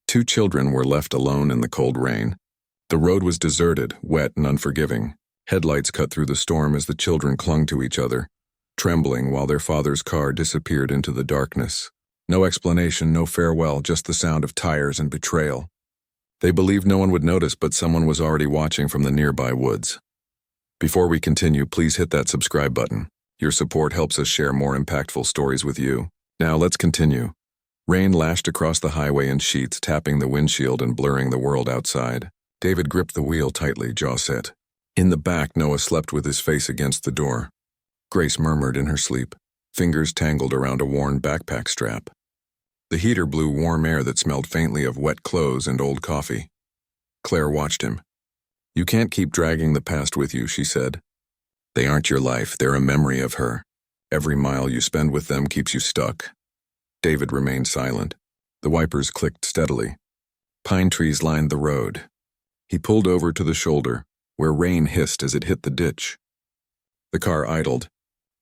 Two children were left alone in the cold rain. The road was deserted, wet and unforgiving. Headlights cut through the storm as the children clung to each other, trembling while their father's car disappeared into the darkness. No explanation, no farewell, just the sound of tires and betrayal. They believed no one would notice, but someone was already watching from the nearby woods. Before we continue, please hit that subscribe button. Your support helps us share more impactful stories with you. Now let's continue. Rain lashed across the highway in sheets, tapping the windshield and blurring the world outside. David gripped the wheel tightly, jaw set. In the back, Noah slept with his face against the door. Grace murmured in her sleep, fingers tangled around a worn backpack strap. The heater blew warm air that smelled faintly of wet clothes and old coffee. Claire watched him. "You can't keep dragging the past with you," she said. "They aren't your life, they're a memory of her. Every mile you spend with them keeps you stuck." David remained silent. The wipers clicked steadily. Pine trees lined the road. He pulled over to the shoulder, where rain hissed as it hit the ditch. The car idled.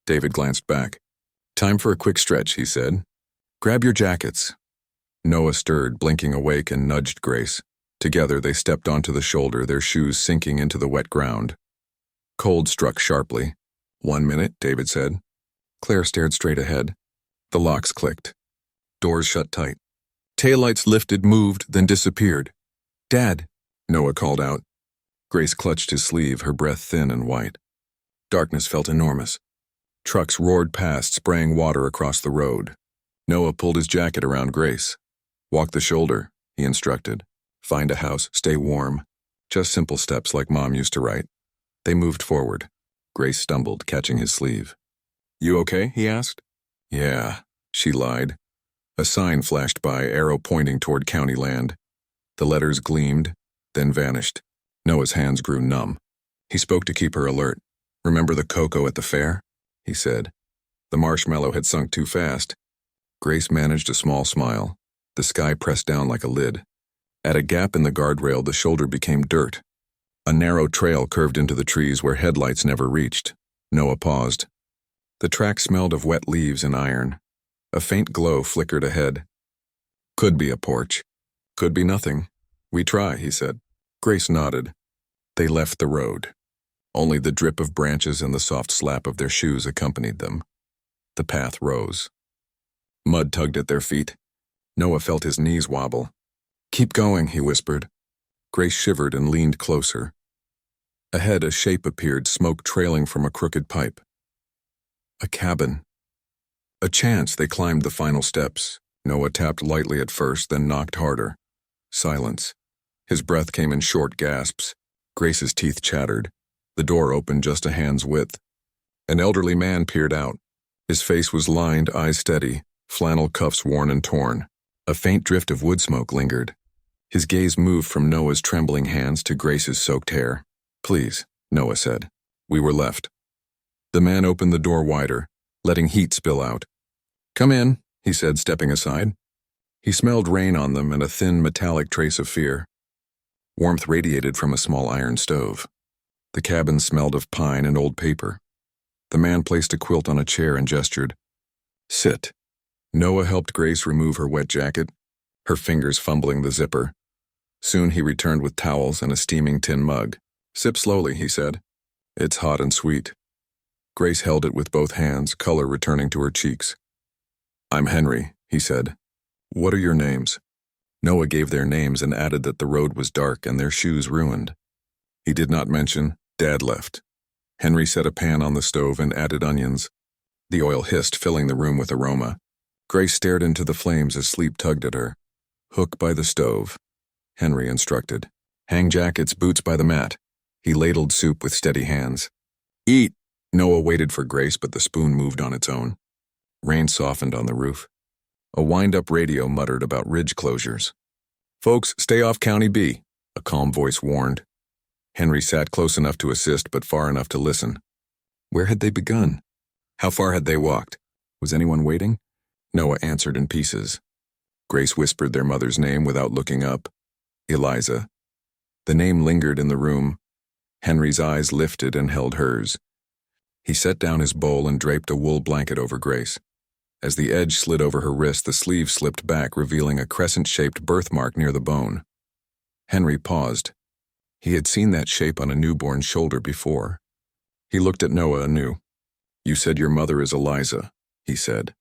David glanced back. "Time for a quick stretch," he said. "Grab your jackets." Noah stirred, blinking awake, and nudged Grace. Together they stepped onto the shoulder, their shoes sinking into the wet ground. Cold struck sharply. "1 minute," David said. Claire stared straight ahead. The locks clicked. Doors shut tight. Taillights lifted, moved, then disappeared. "Dad," Noah called out. Grace clutched his sleeve, her breath thin and white. Darkness felt enormous. Trucks roared past, spraying water across the road. Noah pulled his jacket around Grace. "Walk the shoulder," he instructed. "Find a house, stay warm." Just simple steps like Mom used to write. They moved forward. Grace stumbled, catching his sleeve. "You okay?" he asked. "Yeah," she lied. A sign flashed by, arrow pointing toward county land. The letters gleamed, then vanished. Noah's hands grew numb. He spoke to keep her alert. "Remember the cocoa at the fair?" he said. The marshmallow had sunk too fast. Grace managed a small smile. The sky pressed down like a lid. At a gap in the guardrail, the shoulder became dirt. A narrow trail curved into the trees where headlights never reached. Noah paused. The track smelled of wet leaves and iron. A faint glow flickered ahead. "Could be a porch. Could be nothing. We try," he said. Grace nodded. They left the road. Only the drip of branches and the soft slap of their shoes accompanied them. The path rose. Mud tugged at their feet. Noah felt his knees wobble. "Keep going," he whispered. Grace shivered and leaned closer. Ahead, a shape appeared, smoke trailing from a crooked pipe. A cabin. A chance. They climbed the final steps. Noah tapped lightly at first, then knocked harder. Silence. His breath came in short gasps. Grace's teeth chattered. The door opened just a hand's width. An elderly man peered out. His face was lined, eyes steady, flannel cuffs worn and torn. A faint drift of wood smoke lingered. His gaze moved from Noah's trembling hands to Grace's soaked hair. "Please," Noah said. "We were left." The man opened the door wider, letting heat spill out. "Come in," he said, stepping aside. He smelled rain on them and a thin metallic trace of fear. Warmth radiated from a small iron stove. The cabin smelled of pine and old paper. The man placed a quilt on a chair and gestured. "Sit." Noah helped Grace remove her wet jacket, her fingers fumbling the zipper. Soon he returned with towels and a steaming tin mug. "Sip slowly," he said. "It's hot and sweet." Grace held it with both hands, color returning to her cheeks. "I'm Henry," he said. "What are your names?" Noah gave their names and added that the road was dark and their shoes ruined. He did not mention Dad left. Henry set a pan on the stove and added onions. The oil hissed, filling the room with aroma. Grace stared into the flames as sleep tugged at her. "Hook by the stove," Henry instructed. "Hang jackets, boots by the mat." He ladled soup with steady hands. "Eat!" Noah waited for Grace, but the spoon moved on its own. Rain softened on the roof. A wind-up radio muttered about ridge closures. "Folks, stay off County B," a calm voice warned. Henry sat close enough to assist, but far enough to listen. Where had they begun? How far had they walked? Was anyone waiting? Noah answered in pieces. Grace whispered their mother's name without looking up. Eliza. The name lingered in the room. Henry's eyes lifted and held hers. He set down his bowl and draped a wool blanket over Grace. As the edge slid over her wrist, the sleeve slipped back, revealing a crescent-shaped birthmark near the bone. Henry paused. He had seen that shape on a newborn's shoulder before. He looked at Noah anew. "You said your mother is Eliza," he said.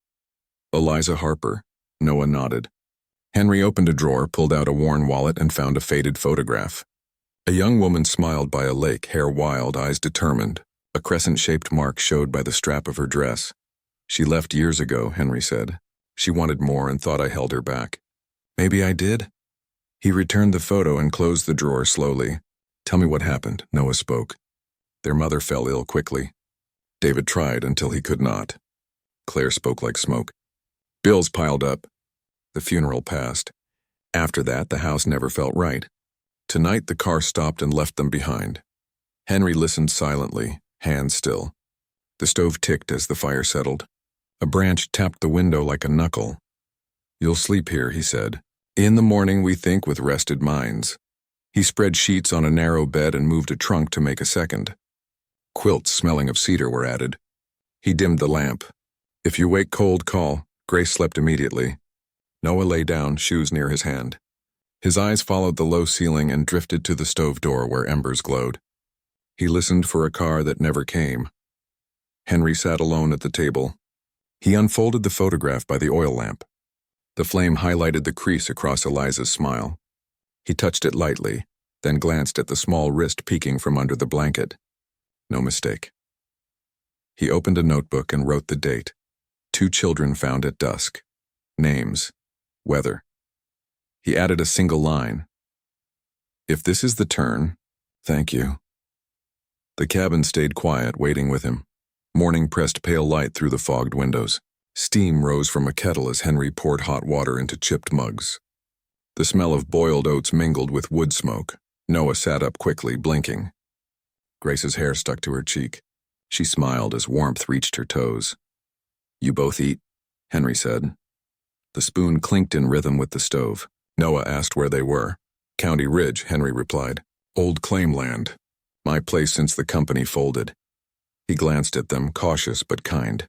"Eliza Harper." Noah nodded. Henry opened a drawer, pulled out a worn wallet, and found a faded photograph. A young woman smiled by a lake, hair wild, eyes determined. A crescent-shaped mark showed by the strap of her dress. "She left years ago," Henry said. "She wanted more and thought I held her back." "Maybe I did." He returned the photo and closed the drawer slowly. "Tell me what happened," Noah spoke. "Their mother fell ill quickly. David tried until he could not." Claire spoke like smoke. "Bills piled up. The funeral passed. After that, the house never felt right. Tonight, the car stopped and left them behind." Henry listened silently, hands still. The stove ticked as the fire settled. A branch tapped the window like a knuckle. "You'll sleep here," he said. "In the morning we think with rested minds." He spread sheets on a narrow bed and moved a trunk to make a second. Quilts smelling of cedar were added. He dimmed the lamp. "If you wake cold, call." Grace slept immediately. Noah lay down, shoes near his hand. His eyes followed the low ceiling and drifted to the stove door where embers glowed. He listened for a car that never came. Henry sat alone at the table. He unfolded the photograph by the oil lamp. The flame highlighted the crease across Eliza's smile. He touched it lightly, then glanced at the small wrist peeking from under the blanket. No mistake. He opened a notebook and wrote the date. 2 children found at dusk. Names. Weather. He added a single line. "If this is the turn, thank you." The cabin stayed quiet, waiting with him. Morning pressed pale light through the fogged windows. Steam rose from a kettle as Henry poured hot water into chipped mugs. The smell of boiled oats mingled with wood smoke. Noah sat up quickly, blinking. Grace's hair stuck to her cheek. She smiled as warmth reached her toes. "You both eat?" Henry said. The spoon clinked in rhythm with the stove. Noah asked where they were. "County Ridge," Henry replied. "Old claim land. My place since the company folded." He glanced at them, cautious but kind.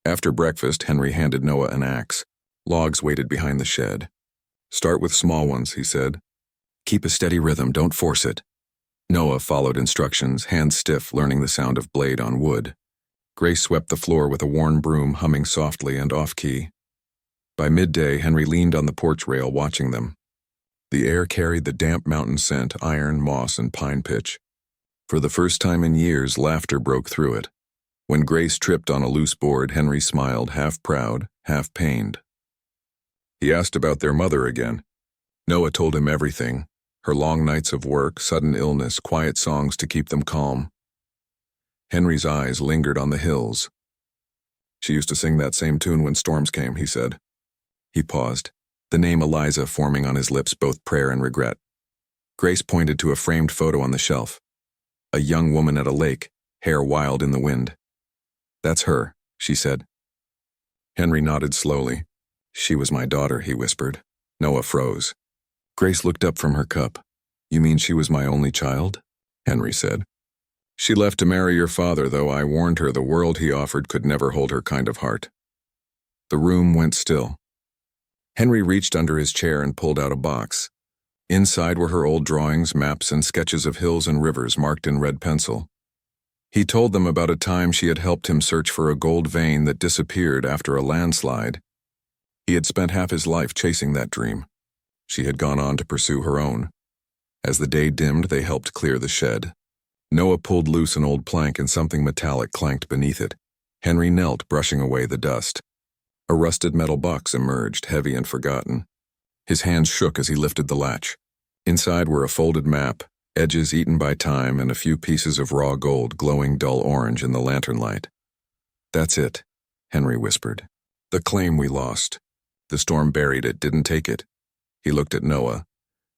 After breakfast, Henry handed Noah an axe. Logs waited behind the shed. "Start with small ones," he said. "Keep a steady rhythm, don't force it." Noah followed instructions, hands stiff, learning the sound of blade on wood. Grace swept the floor with a worn broom, humming softly and off-key. By midday, Henry leaned on the porch rail, watching them. The air carried the damp mountain scent, iron, moss, and pine pitch. For the first time in years, laughter broke through it. When Grace tripped on a loose board, Henry smiled, half proud, half pained. He asked about their mother again. Noah told him everything. Her long nights of work, sudden illness, quiet songs to keep them calm. Henry's eyes lingered on the hills. "She used to sing that same tune when storms came," he said. He paused, the name Eliza forming on his lips, both prayer and regret. Grace pointed to a framed photo on the shelf. A young woman at a lake, hair wild in the wind. "That's her," she said. Henry nodded slowly. "She was my daughter," he whispered. Noah froze. Grace looked up from her cup. "You mean she was my only child?" Henry said. "She left to marry your father, though I warned her the world he offered could never hold her kind of heart." The room went still. Henry reached under his chair and pulled out a box. Inside were her old drawings, maps, and sketches of hills and rivers marked in red pencil. He told them about a time she had helped him search for a gold vein that disappeared after a landslide. He had spent half his life chasing that dream. She had gone on to pursue her own. As the day dimmed, they helped clear the shed. Noah pulled loose an old plank and something metallic clanked beneath it. Henry knelt, brushing away the dust. A rusted metal box emerged, heavy and forgotten. His hands shook as he lifted the latch. Inside were a folded map, edges eaten by time, and a few pieces of raw gold glowing dull orange in the lantern light. "That's it," Henry whispered. "The claim we lost. The storm buried it, didn't take it." He looked at Noah.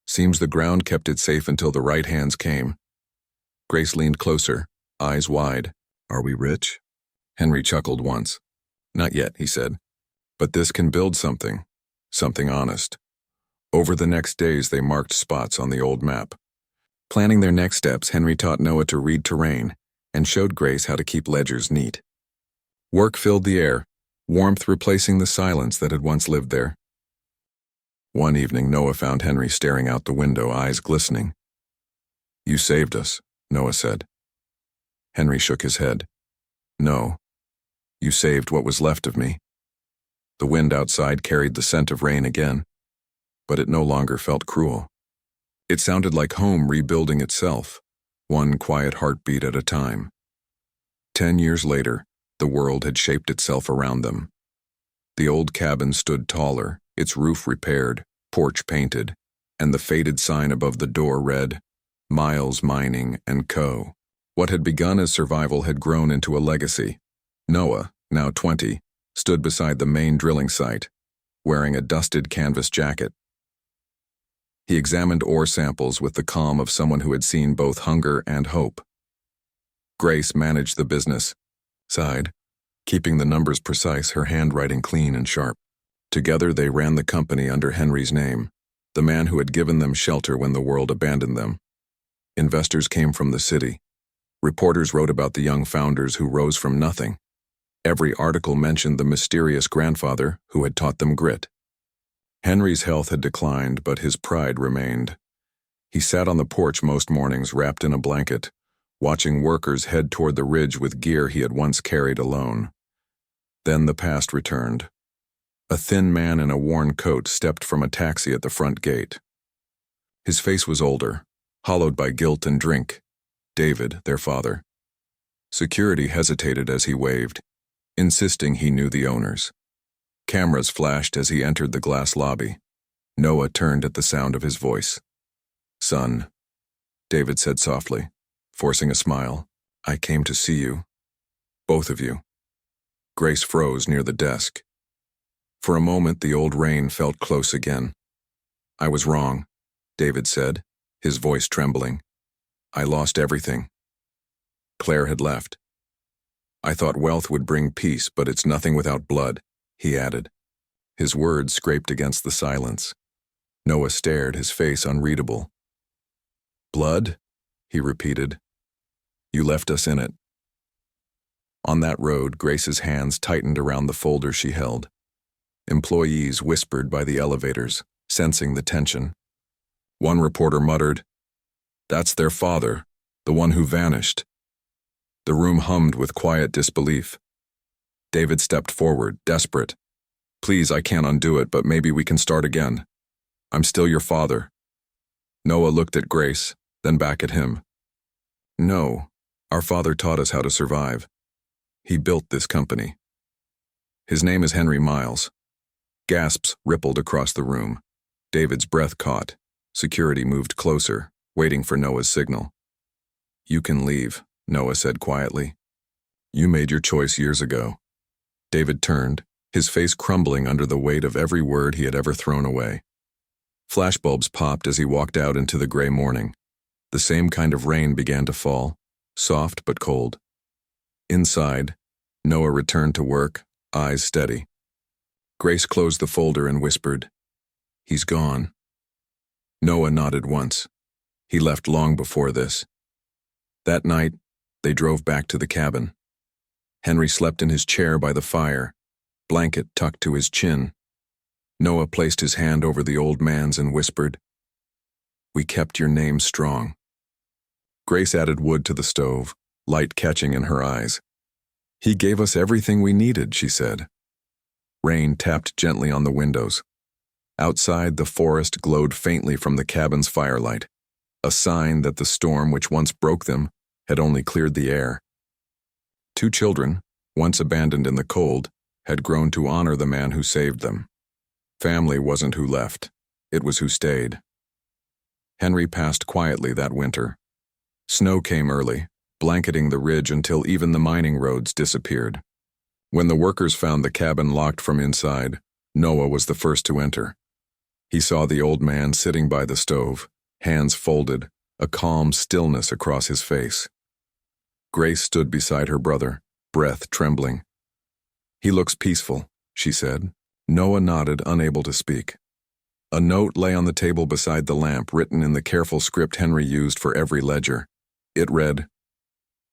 "Seems the ground kept it safe until the right hands came." Grace leaned closer, eyes wide. "Are we rich?" Henry chuckled once. "Not yet," he said. "But this can build something honest." Over the next days, they marked spots on the old map. Planning their next steps, Henry taught Noah to read terrain and showed Grace how to keep ledgers neat. Work filled the air. warmth replacing the silence that had once lived there. One evening, Noah found Henry staring out the window, eyes glistening. "You saved us," Noah said. Henry shook his head. "No. You saved what was left of me." The wind outside carried the scent of rain again, but it no longer felt cruel. It sounded like home rebuilding itself, one quiet heartbeat at a time. 10 years later, the world had shaped itself around them. The old cabin stood taller, its roof repaired, porch painted, and the faded sign above the door read, "Miles Mining & Co." What had begun as survival had grown into a legacy. Noah, now 20, stood beside the main drilling site, wearing a dusted canvas jacket. He examined ore samples with the calm of someone who had seen both hunger and hope. Grace managed the business, sighed, keeping the numbers precise, her handwriting clean and sharp. Together they ran the company under Henry's name, the man who had given them shelter when the world abandoned them. Investors came from the city. Reporters wrote about the young founders who rose from nothing. Every article mentioned the mysterious grandfather who had taught them grit. Henry's health had declined, but his pride remained. He sat on the porch most mornings wrapped in a blanket, watching workers head toward the ridge with gear he had once carried alone. Then the past returned. A thin man in a worn coat stepped from a taxi at the front gate. His face was older, hollowed by guilt and drink. David, their father. Security hesitated as he waved, insisting he knew the owners. Cameras flashed as he entered the glass lobby. Noah turned at the sound of his voice. "Son," David said softly, forcing a smile, "I came to see you. Both of you." Grace froze near the desk. For a moment, the old rain felt close again. "I was wrong," David said, his voice trembling. "I lost everything." Claire had left. "I thought wealth would bring peace, but it's nothing without blood," he added. His words scraped against the silence. Noah stared, his face unreadable. "Blood?" he repeated. "You left us in it." On that road, Grace's hands tightened around the folder she held. Employees whispered by the elevators, sensing the tension. One reporter muttered, "That's their father, the one who vanished." The room hummed with quiet disbelief. David stepped forward, desperate. "Please, I can't undo it, but maybe we can start again. I'm still your father." Noah looked at Grace, then back at him. "No, our father taught us how to survive. He built this company. His name is Henry Miles." Gasps rippled across the room. David's breath caught. Security moved closer, waiting for Noah's signal. "You can leave," Noah said quietly. "You made your choice years ago." David turned, his face crumbling under the weight of every word he had ever thrown away. Flashbulbs popped as he walked out into the gray morning. The same kind of rain began to fall, soft but cold. Inside, Noah returned to work, eyes steady. Grace closed the folder and whispered, "He's gone." Noah nodded once. He left long before this. That night, they drove back to the cabin. Henry slept in his chair by the fire, blanket tucked to his chin. Noah placed his hand over the old man's and whispered, "We kept your name strong." Grace added wood to the stove, light catching in her eyes. "He gave us everything we needed," she said. Rain tapped gently on the windows. Outside, the forest glowed faintly from the cabin's firelight, a sign that the storm which once broke them had only cleared the air. Two children, once abandoned in the cold, had grown to honor the man who saved them. Family wasn't who left, it was who stayed. Henry passed quietly that winter. Snow came early, blanketing the ridge until even the mining roads disappeared. When the workers found the cabin locked from inside, Noah was the first to enter. He saw the old man sitting by the stove, hands folded, a calm stillness across his face. Grace stood beside her brother, breath trembling. "He looks peaceful," she said. Noah nodded, unable to speak. A note lay on the table beside the lamp, written in the careful script Henry used for every ledger. It read,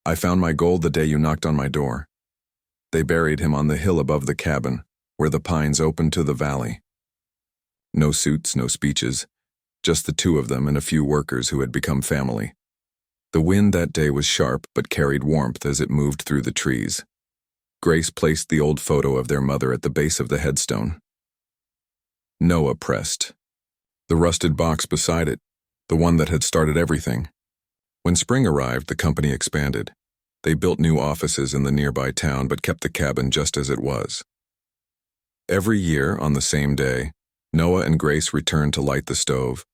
"I found my gold the day you knocked on my door. They buried him on the hill above the cabin, where the pines opened to the valley. No suits, no speeches, just the two of them and a few workers who had become family. The wind that day was sharp but carried warmth as it moved through the trees. Grace placed the old photo of their mother at the base of the headstone. Noah pressed. The rusted box beside it, the one that had started everything. When spring arrived, the company expanded. They built new offices in the nearby town but kept the cabin just as it was. Every year, on the same day, Noah and Grace returned to light the stove,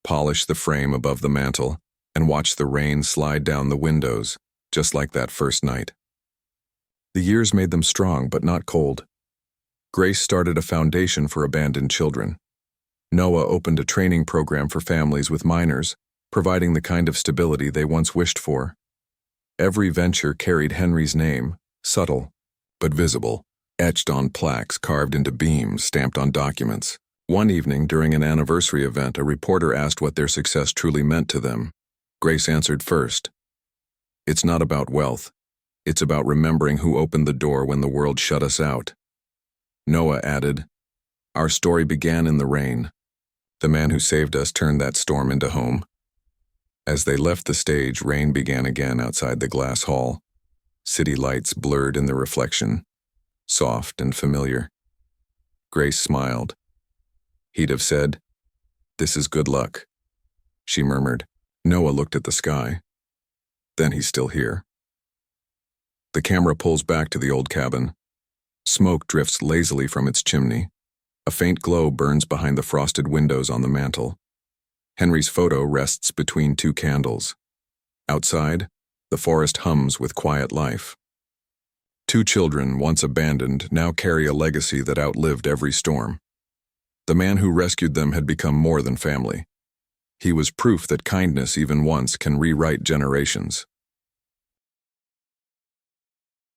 polish the frame above the mantel, and watch the rain slide down the windows, just like that first night. The years made them strong but not cold. Grace started a foundation for abandoned children. Noah opened a training program for families with minors, providing the kind of stability they once wished for. Every venture carried Henry's name, subtle but visible, etched on plaques carved into beams stamped on documents. One evening during an anniversary event, a reporter asked what their success truly meant to them. Grace answered first. "It's not about wealth. It's about remembering who opened the door when the world shut us out." Noah added, "Our story began in the rain. The man who saved us turned that storm into home." As they left the stage, rain began again outside the glass hall. City lights blurred in the reflection, soft and familiar. Grace smiled. He'd have said, "This is good luck." She murmured. Noah looked at the sky. "Then he's still here." The camera pulls back to the old cabin. Smoke drifts lazily from its chimney. A faint glow burns behind the frosted windows on the mantel. Henry's photo rests between two candles. Outside, the forest hums with quiet life. Two children, once abandoned, now carry a legacy that outlived every storm. The man who rescued them had become more than family. He was proof that kindness, even once, can rewrite generations.